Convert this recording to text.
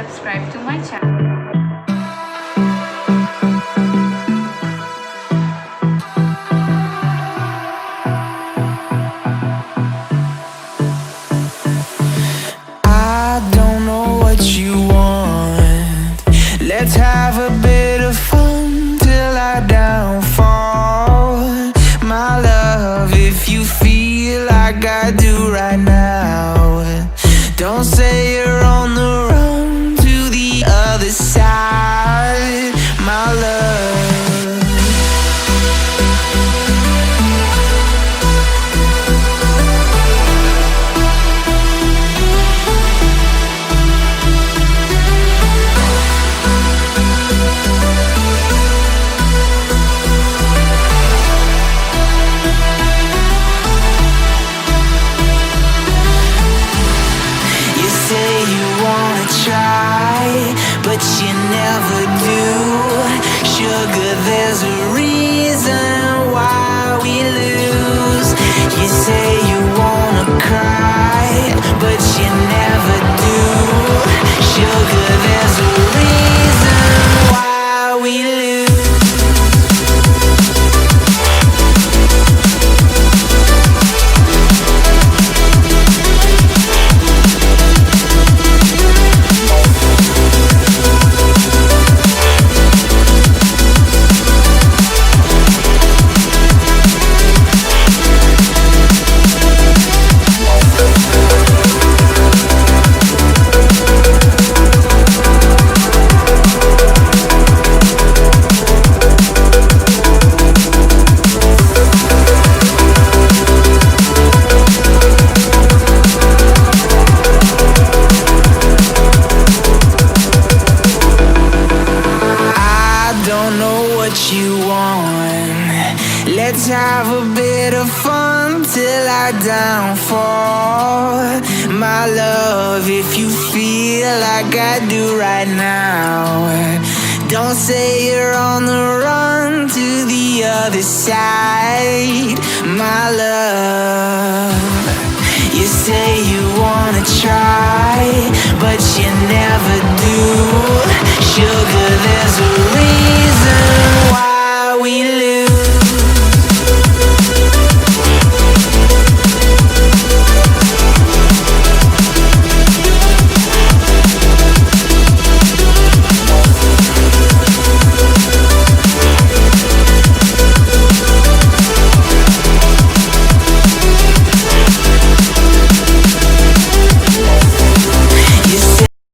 subscribe to my channel. Let's have a bit of fun till I downfall. My love, if you feel like I do right now, don't say you're on the run to the other side, my love. But you never do. Sugar, there's a reason why we lose. You say you wanna cry, but you never do. Sugar, there's a reason why we lose. You want. Let's have a bit of fun till I downfall. My love, if you feel like I do right now, don't say you're on the run to the other side, my love. You say you wanna try, but you never do. Sugar, there's a reason why we live.